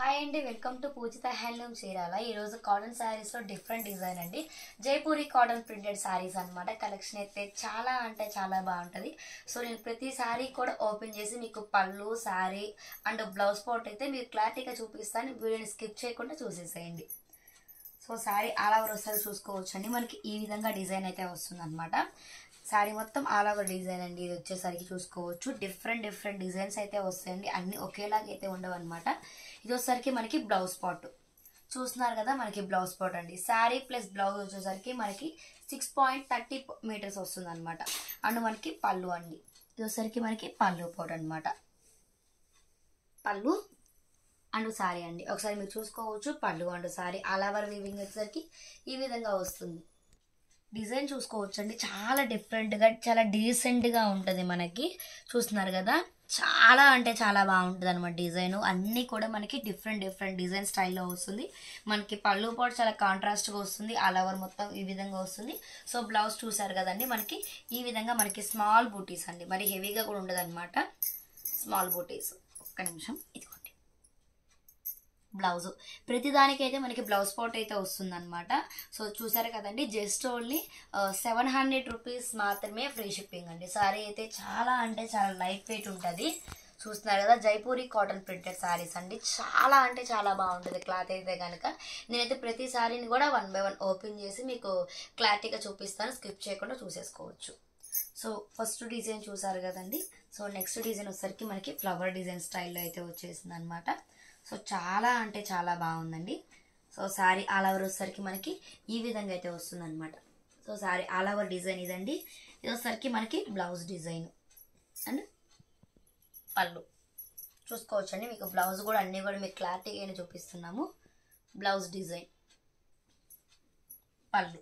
Hi అండి, welcome to Pujitha handloom Chirala. ఈరోజు cotton saris లో డిఫరెంట్ డిజైన్ అండి. జైపూరి కాటన్ ప్రింటెడ్ శారీస్ అనమాట. కలెక్షన్ అయితే చాలా అంటే చాలా బాగుంటుంది. సో నేను ప్రతి శారీ కూడా ఓపెన్ చేసి మీకు పళ్ళు, శారీ అండ్ బ్లౌజ్ పార్ట్ అయితే మీకు క్లారిటీగా చూపిస్తాను. వీడియోని స్కిప్ చేయకుండా చూసేసేయండి. సో శారీ ఆల్ ఓవర్ వస్తుంది చూసుకోవచ్చు అండి. మనకి ఈ విధంగా డిజైన్ అయితే వస్తుంది అనమాట. శారీ మొత్తం ఆల్ ఓవర్ డిజైన్ అండి. ఇది వచ్చేసరికి చూసుకోవచ్చు డిఫరెంట్ డిజైన్స్ అయితే వస్తాయండి. అన్ని ఒకేలాగా అయితే ఉండవు అనమాట. ఇది వచ్చేసరికి మనకి బ్లౌజ్ పార్ట్ చూస్తున్నారు కదా, మనకి బ్లౌజ్ పార్ట్ అండి. శారీ ప్లస్ బ్లౌజ్ వచ్చేసరికి మనకి 6.30 మీటర్స్ వస్తుంది అనమాట. అండ్ మనకి పళ్ళు అండి. ఇది వచ్చేసరికి మనకి పళ్ళు పార్ట్ అనమాట. పళ్ళు అండ్ శారీ అండి. ఒకసారి మీరు చూసుకోవచ్చు. పళ్ళు and sari all over weaving వచ్చేసరికి ఈ విధంగా వస్తుంది. డిజైన్ చూసుకోవచ్చు అండి. చాలా డిఫరెంట్గా చాలా డీసెంట్గా ఉంటుంది. మనకి చూస్తున్నారు కదా, చాలా అంటే చాలా బాగుంటుంది అనమాట. డిజైన్ అన్నీ కూడా మనకి డిఫరెంట్ డిజైన్ స్టైల్లో వస్తుంది. మనకి పళ్ళు పాటు చాలా కాంట్రాస్ట్గా వస్తుంది. ఆల్ ఓవర్ మొత్తం ఈ విధంగా వస్తుంది. సో బ్లౌజ్ చూసారు కదండి, మనకి ఈ విధంగా మనకి స్మాల్ బూటీస్ అండి. మరి హెవీగా కూడా ఉండదు అనమాట. స్మాల్ బూటీస్. ఒక్క నిమిషం, ఇదిగోండి బ్లౌజ్. ప్రతిదానికైతే మనకి బ్లౌజ్ పార్ట్ అయితే వస్తుంది అనమాట. సో చూసారు కదండి, జస్ట్ ఓన్లీ 700 రూపీస్ మాత్రమే ఫ్రీ షిప్పింగ్ అండి. సారీ అయితే చాలా అంటే చాలా లైట్ వెయిట్ ఉంటుంది. చూస్తున్నారు కదా, జైపూరి కాటన్ ప్రింటెడ్ శారీస్ అండి. చాలా అంటే చాలా బాగుంటుంది క్లాత్ అయితే కనుక. నేనైతే ప్రతి శారీని కూడా 1 by 1 ఓపెన్ చేసి మీకు క్లారిటీగా చూపిస్తాను. స్కిప్ చేయకుండా చూసేసుకోవచ్చు. సో ఫస్ట్ డిజైన్ చూసారు కదండి. సో నెక్స్ట్ డిజైన్ వచ్చేసరికి మనకి ఫ్లవర్ డిజైన్ స్టైల్లో అయితే వచ్చేసింది అనమాట. సో చాలా అంటే చాలా బాగుందండి. సో శారీ ఆల్ ఓవర్ వచ్చేసరికి మనకి ఈ విధంగా అయితే వస్తుంది అనమాట. So sari all over design ఇదండి. ఇది వచ్చేసరికి మనకి బ్లౌజ్ డిజైన్ అండ్ పళ్ళు చూసుకోవచ్చు అండి. మీకు బ్లౌజ్ కూడా అన్నీ కూడా మీకు క్లారిటీగా చూపిస్తున్నాము. బ్లౌజ్ డిజైన్, పళ్ళు.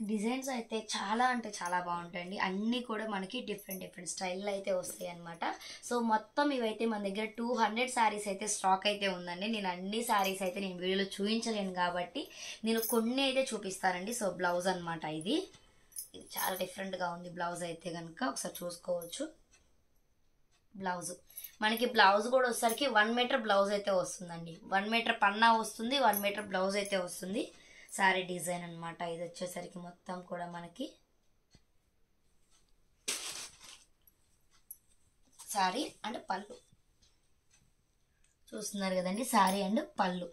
డిజైన్స్ అయితే చాలా అంటే చాలా బాగుంటాయండి. అన్నీ కూడా మనకి డిఫరెంట్ స్టైల్లో అయితే వస్తాయి అనమాట. సో మొత్తం ఇవైతే మన దగ్గర 200 శారీస్ అయితే స్టాక్ అయితే ఉందండి. నేను అన్ని శారీస్ అయితే నేను వీడియోలో చూపించలేను కాబట్టి నేను కొన్ని అయితే చూపిస్తానండి. సో బ్లౌజ్ అనమాట. ఇది చాలా డిఫరెంట్గా ఉంది బ్లౌజ్ అయితే కనుక ఒకసారి చూసుకోవచ్చు. బ్లౌజ్ మనకి బ్లౌజ్ కూడా వచ్చేసరికి 1 మీటర్ బ్లౌజ్ అయితే వస్తుందండి. 1 మీటర్ పన్నా వస్తుంది, 1 మీటర్ బ్లౌజ్ అయితే వస్తుంది. శారీ డిజైన్ అనమాట. ఇది వచ్చేసరికి మొత్తం కూడా మనకి శారీ అండ్ పళ్ళు చూస్తున్నారు కదండి. శారీ అండ్ పళ్ళు.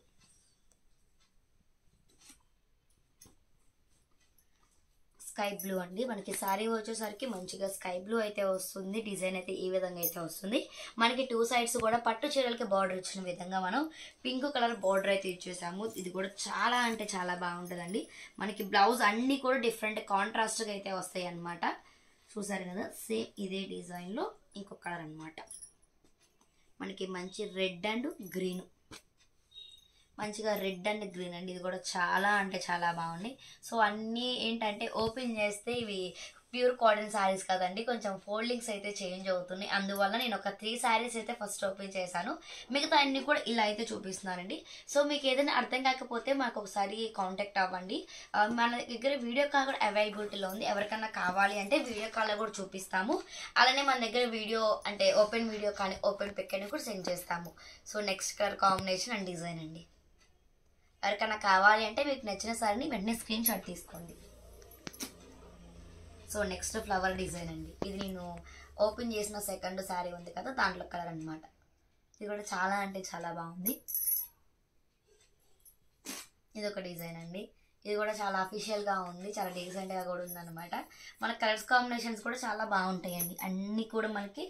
స్కై బ్లూ అండి. మనకి శారీ వచ్చేసరికి మంచిగా స్కై బ్లూ అయితే వస్తుంది. డిజైన్ అయితే ఈ విధంగా అయితే వస్తుంది. మనకి 2 సైడ్స్ కూడా పట్టు చీరలకి బార్డర్ ఇచ్చిన విధంగా మనం పింక్ కలర్ బార్డర్ అయితే ఇచ్చేసాము. ఇది కూడా చాలా అంటే చాలా బాగుంటుందండి. మనకి బ్లౌజ్ అన్నీ కూడా డిఫరెంట్ కాంట్రాస్ట్గా అయితే వస్తాయి అన్నమాట. చూసారు కదా, సేమ్ ఇదే డిజైన్లో ఇంకొక కలర్ అనమాట. మనకి మంచి రెడ్ అండ్ గ్రీన్, మంచిగా రెడ్ అండ్ గ్రీన్ అండి. ఇది కూడా చాలా అంటే చాలా బాగున్నాయి. సో అన్నీ ఏంటంటే ఓపెన్ చేస్తే ఇవి ప్యూర్ కాటన్ శారీస్ కదండి, కొంచెం ఫోల్డింగ్స్ అయితే చేంజ్ అవుతున్నాయి. అందువల్ల నేను ఒక 3 శారీస్ అయితే ఫస్ట్ ఓపెన్ చేశాను. మిగతా అన్ని కూడా ఇలా అయితే చూపిస్తున్నానండి. సో మీకు ఏదైనా అర్థం కాకపోతే మాకు ఒకసారి కాంటాక్ట్ అవ్వండి. మన దగ్గర వీడియో కాల్ కూడా అవైలబిలిటీలో ఉంది. ఎవరికన్నా కావాలి అంటే వీడియో కాల్లో కూడా చూపిస్తాము. అలానే మన దగ్గర వీడియో అంటే ఓపెన్ వీడియో కానీ ఓపెన్ పిక్ అని కూడా సెండ్ చేస్తాము. So next colour combination and design అండి. ఎవరికైనా కావాలి అంటే మీకు నచ్చిన సారీని వెంటనే స్క్రీన్ షాట్ తీసుకోండి. సో నెక్స్ట్ ఫ్లవర్ డిజైన్ అండి. ఇది నేను ఓపెన్ చేసిన సెకండ్ శారీ ఉంది కదా, దాంట్లో కలర్ అనమాట. ఇది కూడా చాలా అంటే చాలా బాగుంది. ఇది ఒక డిజైన్ అండి. ఇది కూడా చాలా అఫీషియల్గా ఉంది, చాలా డీసెంట్గా కూడా ఉందన్నమాట. మన కలర్స్ కాంబినేషన్స్ కూడా చాలా బాగుంటాయండి. అన్నీ కూడా మనకి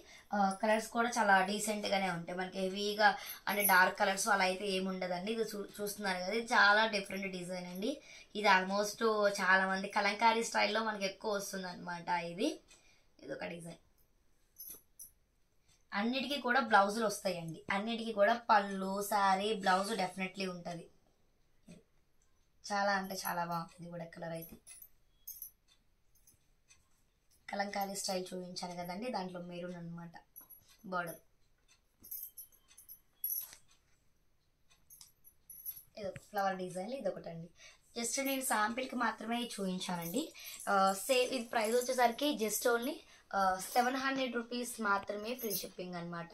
కలర్స్ కూడా చాలా డీసెంట్గానే ఉంటాయి. మనకి హెవీగా అంటే డార్క్ కలర్స్ అలా అయితే ఏమి ఉండదండి. ఇది చూస్తున్నారు కదా, ఇది చాలా డిఫరెంట్ డిజైన్ అండి. ఇది ఆల్మోస్ట్ చాలా మంది కలంకారీ స్టైల్లో మనకి ఎక్కువ వస్తుంది అనమాట. ఇది ఒక డిజైన్. అన్నిటికీ కూడా బ్లౌజులు వస్తాయండి. అన్నిటికీ కూడా పళ్ళు, శారీ, బ్లౌజ్ డెఫినెట్లీ ఉంటుంది. చాలా అంటే చాలా బాగుంటుంది కూడా కలర్ అయితే. కలంకారీ స్టైల్ చూపించాను కదండి, దాంట్లో మెరూన్ అనమాట బార్డర్. ఇది ఫ్లవర్ డిజైన్. ఇది ఒకటండి. జస్ట్ నేను శాంపిల్కి మాత్రమే చూపించానండి. సేమ్ ఇది ప్రైస్ వచ్చేసరికి జస్ట్ ఓన్లీ 700 రూపీస్ మాత్రమే ఫ్రీ షిప్పింగ్ అనమాట.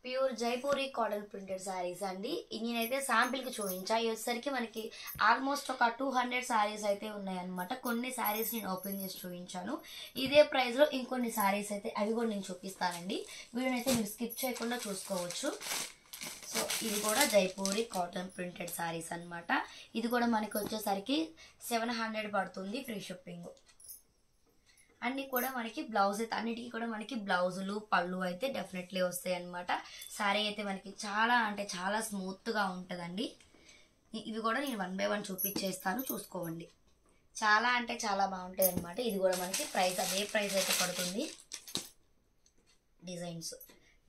Pure Jaipuri cotton printed saris అండి. నేనైతే శాంపిల్కి చూపించా. ఇవి వచ్చేసరికి మనకి ఆల్మోస్ట్ ఒక 200 శారీస్ అయితే ఉన్నాయన్నమాట. కొన్ని శారీస్ నేను ఓపెన్ చేసి చూపించాను. ఇదే ప్రైస్లో ఇంకొన్ని శారీస్ అయితే అవి కూడా నేను చూపిస్తానండి. వీడియోని అయితే మీరు స్కిప్ చేయకుండా చూసుకోవచ్చు. సో ఇది కూడా జైపూరి కాటన్ ప్రింటెడ్ శారీస్ అనమాట. ఇది కూడా మనకి వచ్చేసరికి 700 పడుతుంది ఫ్రీ షిప్పింగ్. అన్నీ కూడా మనకి బ్లౌజ్ అయితే అన్నిటికీ కూడా మనకి బ్లౌజులు పళ్ళు అయితే డెఫినెట్లీ వస్తాయి అనమాట. శారీ అయితే మనకి చాలా అంటే చాలా స్మూత్గా ఉంటుందండి. ఇవి కూడా నేను 1 బై 1 చూపించేస్తాను, చూసుకోండి. చాలా అంటే చాలా బాగుంటాయి అనమాట. ఇది కూడా మనకి ప్రైస్ అదే ప్రైస్ అయితే పడుతుంది. డిజైన్స్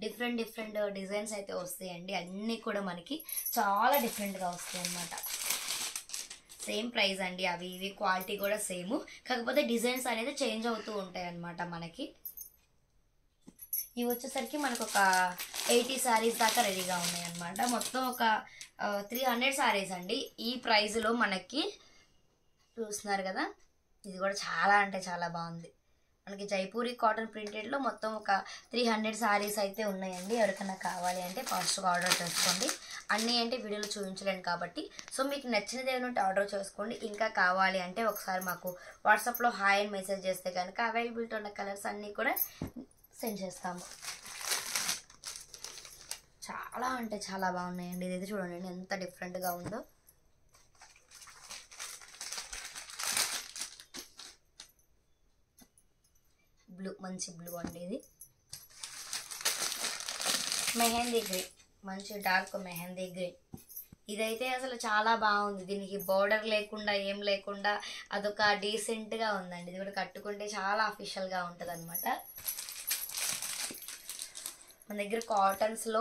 డిఫరెంట్ డిజైన్స్ అయితే వస్తాయండి. అన్నీ కూడా మనకి చాలా డిఫరెంట్గా వస్తాయి అన్నమాట. సేమ్ ప్రైస్ అండి. అవి ఇవి క్వాలిటీ కూడా సేమ్, కాకపోతే డిజైన్స్ అనేది చేంజ్ అవుతూ ఉంటాయి అన్నమాట. మనకి ఇవి వచ్చేసరికి మనకు ఒక 80 శారీస్ దాకా రెడీగా ఉన్నాయి అన్నమాట. మొత్తం ఒక 300 శారీస్ అండి. ఈ ప్రైస్లో మనకి చూస్తున్నారు కదా. ఇది కూడా చాలా అంటే చాలా బాగుంది. మనకి జైపూరి కాటన్ ప్రింటెడ్లో మొత్తం ఒక 300 శారీస్ అయితే ఉన్నాయండి. ఎవరికైనా కావాలి అంటే ఫాస్ట్గా ఆర్డర్ చేసుకోండి. అన్నీ అంటే వీడియోలో చూపించలేను కాబట్టి, సో మీకు నచ్చినది ఏమైనా ఆర్డర్ చేసుకోండి. ఇంకా కావాలి అంటే ఒకసారి మాకు వాట్సాప్లో హాయ్ అని మెసేజ్ చేస్తే కనుక అవైలబిలిటీ ఉన్న కలర్స్ అన్నీ కూడా సెండ్ చేస్తాము. చాలా అంటే చాలా బాగున్నాయండి. ఇది చూడండి ఎంత డిఫరెంట్గా ఉందో. బ్లూ, మంచి బ్లూ అండి. ఇది మెహందీ గ్రీన్, మంచి డార్క్ మెహందీ గ్రీన్. ఇదైతే అసలు చాలా బాగుంది. దీనికి బోర్డర్ లేకుండా ఏం లేకుండా అదొక డీసెంట్గా ఉందండి. ఇది కూడా కట్టుకుంటే చాలా అఫీషియల్గా ఉంటుంది అనమాట. మన దగ్గర కాటన్స్లో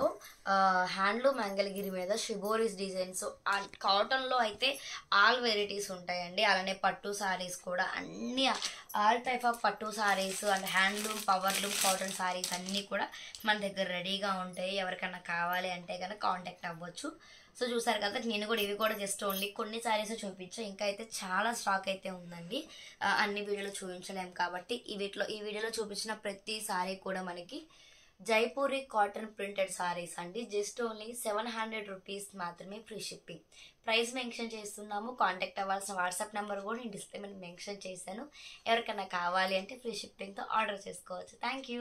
హ్యాండ్లూమ్ మంగళగిరి మీద షిబోరీస్ డిజైన్స్, కాటన్లో అయితే ఆల్ వెరైటీస్ ఉంటాయండి. అలానే పట్టు శారీస్ కూడా అన్ని ఆల్ టైప్ ఆఫ్ పట్టు saris and handloom powerloom cotton saris అన్నీ కూడా మన దగ్గర రెడీగా ఉంటాయి. ఎవరికైనా కావాలి అంటే కనుక కాంటాక్ట్ అవ్వచ్చు. సో చూసారు కదా, నేను కూడా ఇవి కూడా జస్ట్ ఓన్లీ కొన్ని శారీస్ చూపించా. ఇంకా అయితే చాలా స్టాక్ అయితే ఉందండి. అన్ని వీడియోలో చూపించలేము కాబట్టి ఈ వీడియోలో చూపించిన ప్రతి శారీ కూడా మనకి జైపూరి కాటన్ ప్రింటెడ్ సారీస్ అండి. జస్ట్ ఓన్లీ 700 రూపీస్ మాత్రమే ఫ్రీ షిప్పింగ్. ప్రైస్ మెన్షన్ చేస్తున్నాము. కాంటాక్ట్ అవ్వాల్సిన వాట్సాప్ నెంబర్ కూడా నేను డిస్ప్లే మీద మెన్షన్ చేశాను. ఎవరికైనా కావాలి అంటే ఫ్రీ షిప్పింగ్తో ఆర్డర్ చేసుకోవచ్చు. Thank you.